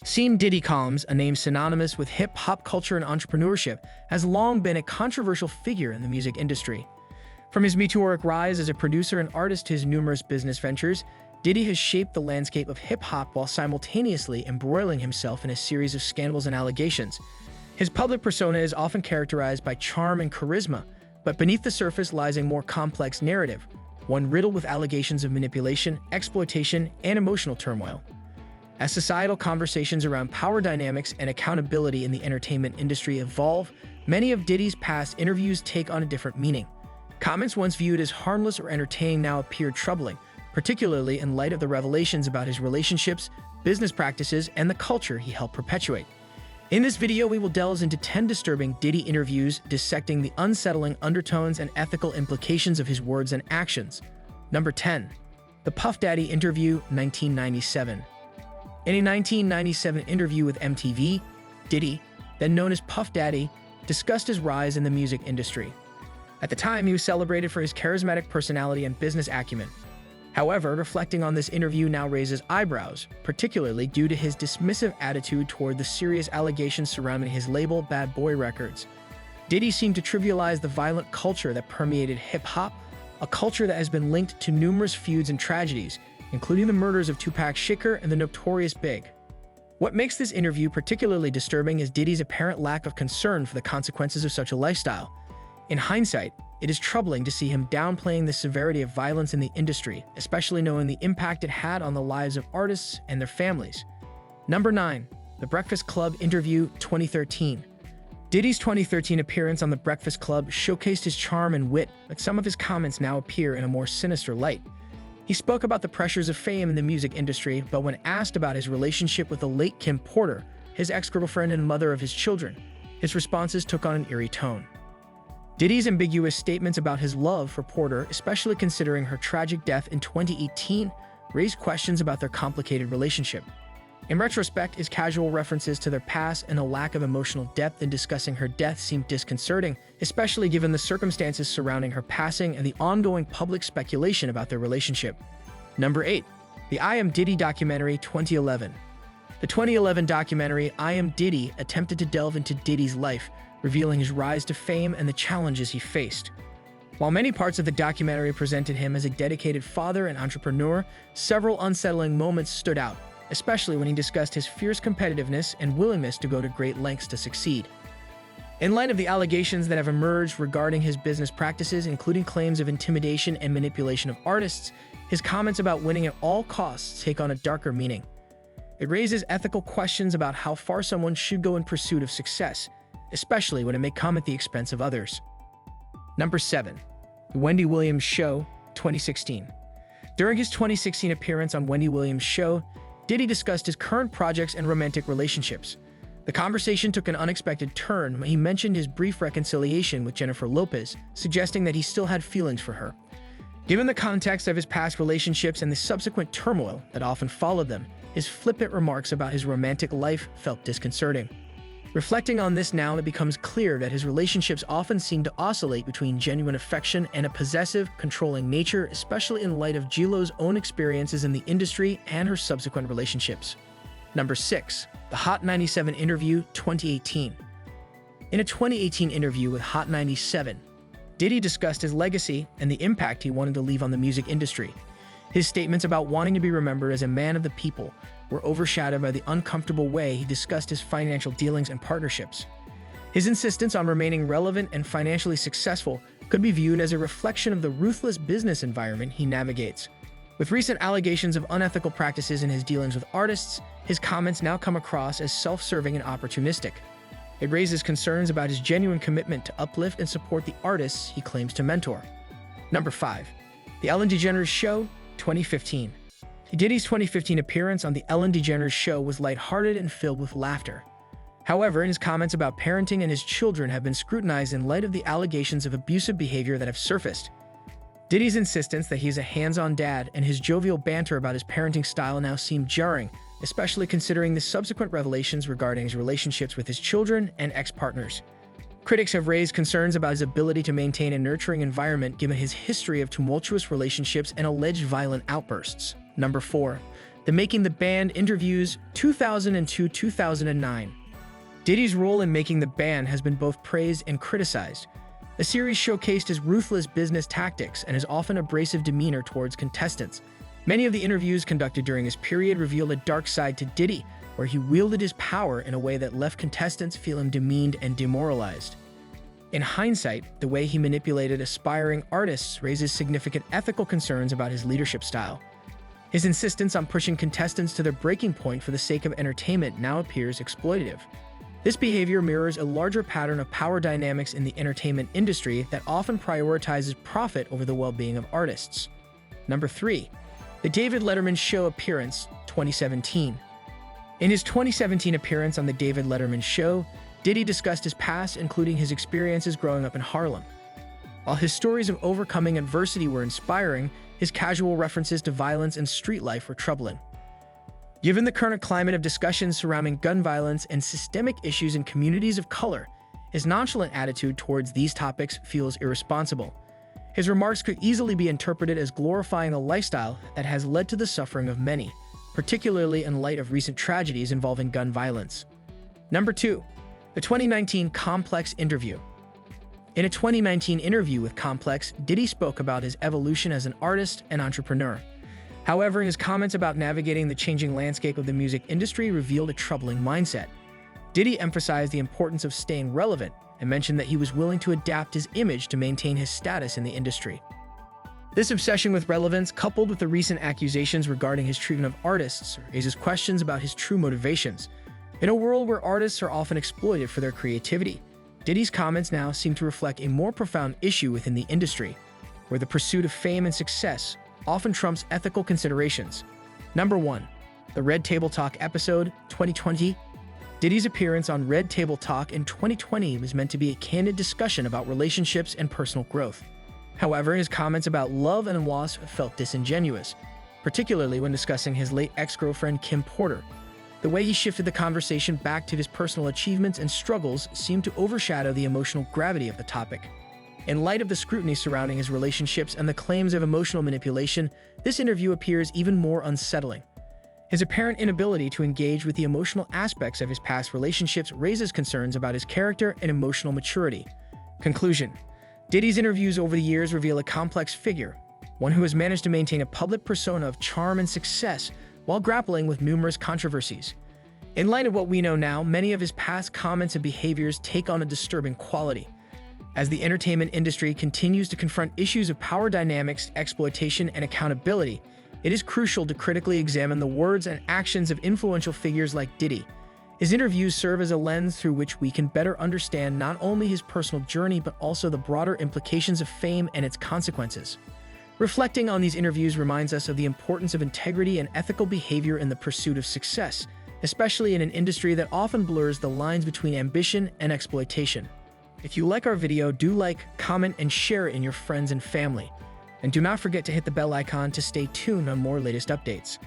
Seeing Diddy columns, a name synonymous with hip-hop culture and entrepreneurship, has long been a controversial figure in the music industry. From his meteoric rise as a producer and artist to his numerous business ventures, Diddy has shaped the landscape of hip-hop while simultaneously embroiling himself in a series of scandals and allegations. His public persona is often characterized by charm and charisma, but beneath the surface lies a more complex narrative, one riddled with allegations of manipulation, exploitation, and emotional turmoil. As societal conversations around power dynamics and accountability in the entertainment industry evolve, many of Diddy's past interviews take on a different meaning. Comments once viewed as harmless or entertaining now appear troubling, particularly in light of the revelations about his relationships, business practices, and the culture he helped perpetuate. In this video, we will delve into 10 disturbing Diddy interviews, dissecting the unsettling undertones and ethical implications of his words and actions. Number 10. The Puff Daddy Interview, 1997. In a 1997 interview with MTV, Diddy, then known as Puff Daddy, discussed his rise in the music industry. At the time, he was celebrated for his charismatic personality and business acumen. However, reflecting on this interview now raises eyebrows, particularly due to his dismissive attitude toward the serious allegations surrounding his label Bad Boy Records. Diddy seemed to trivialize the violent culture that permeated hip-hop, a culture that has been linked to numerous feuds and tragedies, including the murders of Tupac Shakur and the Notorious Big. What makes this interview particularly disturbing is Diddy's apparent lack of concern for the consequences of such a lifestyle. In hindsight, it is troubling to see him downplaying the severity of violence in the industry, especially knowing the impact it had on the lives of artists and their families. Number 9. The Breakfast Club Interview, 2013. Diddy's 2013 appearance on The Breakfast Club showcased his charm and wit, but some of his comments now appear in a more sinister light. He spoke about the pressures of fame in the music industry, but when asked about his relationship with the late Kim Porter, his ex-girlfriend and mother of his children, his responses took on an eerie tone. Diddy's ambiguous statements about his love for Porter, especially considering her tragic death in 2018, raised questions about their complicated relationship. In retrospect, his casual references to their past and a lack of emotional depth in discussing her death seemed disconcerting, especially given the circumstances surrounding her passing and the ongoing public speculation about their relationship. Number 8. The I Am Diddy Documentary, 2011. The 2011 documentary I Am Diddy attempted to delve into Diddy's life, revealing his rise to fame and the challenges he faced. While many parts of the documentary presented him as a dedicated father and entrepreneur, several unsettling moments stood out, especially when he discussed his fierce competitiveness and willingness to go to great lengths to succeed. In light of the allegations that have emerged regarding his business practices, including claims of intimidation and manipulation of artists, his comments about winning at all costs take on a darker meaning. It raises ethical questions about how far someone should go in pursuit of success, especially when it may come at the expense of others. Number 7. The Wendy Williams Show, 2016. During his 2016 appearance on Wendy Williams' show, Diddy discussed his current projects and romantic relationships. The conversation took an unexpected turn when he mentioned his brief reconciliation with Jennifer Lopez, suggesting that he still had feelings for her. Given the context of his past relationships and the subsequent turmoil that often followed them, his flippant remarks about his romantic life felt disconcerting. Reflecting on this now, it becomes clear that his relationships often seem to oscillate between genuine affection and a possessive, controlling nature, especially in light of J.Lo's own experiences in the industry and her subsequent relationships. Number 6. The Hot 97 Interview, 2018. In a 2018 interview with Hot 97, Diddy discussed his legacy and the impact he wanted to leave on the music industry. His statements about wanting to be remembered as a man of the people were overshadowed by the uncomfortable way he discussed his financial dealings and partnerships. His insistence on remaining relevant and financially successful could be viewed as a reflection of the ruthless business environment he navigates. With recent allegations of unethical practices in his dealings with artists, his comments now come across as self-serving and opportunistic. It raises concerns about his genuine commitment to uplift and support the artists he claims to mentor. Number 5. The Ellen DeGeneres Show, 2015. Diddy's 2015 appearance on The Ellen DeGeneres Show was lighthearted and filled with laughter. However, his comments about parenting and his children have been scrutinized in light of the allegations of abusive behavior that have surfaced. Diddy's insistence that he is a hands-on dad and his jovial banter about his parenting style now seem jarring, especially considering the subsequent revelations regarding his relationships with his children and ex-partners. Critics have raised concerns about his ability to maintain a nurturing environment given his history of tumultuous relationships and alleged violent outbursts. Number 4. The Making the Band Interviews 2002-2009. Diddy's role in making the band has been both praised and criticized. The series showcased his ruthless business tactics and his often abrasive demeanor towards contestants. Many of the interviews conducted during this period revealed a dark side to Diddy, where he wielded his power in a way that left contestants feeling demeaned and demoralized. In hindsight, the way he manipulated aspiring artists raises significant ethical concerns about his leadership style. His insistence on pushing contestants to their breaking point for the sake of entertainment now appears exploitative. This behavior mirrors a larger pattern of power dynamics in the entertainment industry that often prioritizes profit over the well-being of artists. Number 3. The David Letterman Show Appearance, 2017. In his 2017 appearance on The David Letterman Show, Diddy discussed his past, including his experiences growing up in Harlem. While his stories of overcoming adversity were inspiring, his casual references to violence and street life were troubling. Given the current climate of discussions surrounding gun violence and systemic issues in communities of color, his nonchalant attitude towards these topics feels irresponsible. His remarks could easily be interpreted as glorifying a lifestyle that has led to the suffering of many, particularly in light of recent tragedies involving gun violence. Number 2. The 2019 Complex Interview. In a 2019 interview with Complex, Diddy spoke about his evolution as an artist and entrepreneur. However, his comments about navigating the changing landscape of the music industry revealed a troubling mindset. Diddy emphasized the importance of staying relevant and mentioned that he was willing to adapt his image to maintain his status in the industry. This obsession with relevance, coupled with the recent accusations regarding his treatment of artists, raises questions about his true motivations. In a world where artists are often exploited for their creativity, Diddy's comments now seem to reflect a more profound issue within the industry, where the pursuit of fame and success often trumps ethical considerations. Number 1. The Red Table Talk episode, 2020. Diddy's appearance on Red Table Talk in 2020 was meant to be a candid discussion about relationships and personal growth. However, his comments about love and loss felt disingenuous, particularly when discussing his late ex-girlfriend Kim Porter. The way he shifted the conversation back to his personal achievements and struggles seemed to overshadow the emotional gravity of the topic. In light of the scrutiny surrounding his relationships and the claims of emotional manipulation, this interview appears even more unsettling. His apparent inability to engage with the emotional aspects of his past relationships raises concerns about his character and emotional maturity. Conclusion. Diddy's interviews over the years reveal a complex figure, one who has managed to maintain a public persona of charm and success while grappling with numerous controversies. In light of what we know now, many of his past comments and behaviors take on a disturbing quality. As the entertainment industry continues to confront issues of power dynamics, exploitation, and accountability, it is crucial to critically examine the words and actions of influential figures like Diddy. His interviews serve as a lens through which we can better understand not only his personal journey but also the broader implications of fame and its consequences. Reflecting on these interviews reminds us of the importance of integrity and ethical behavior in the pursuit of success, especially in an industry that often blurs the lines between ambition and exploitation. If you like our video, do like, comment, and share it in your friends and family. And do not forget to hit the bell icon to stay tuned on more latest updates.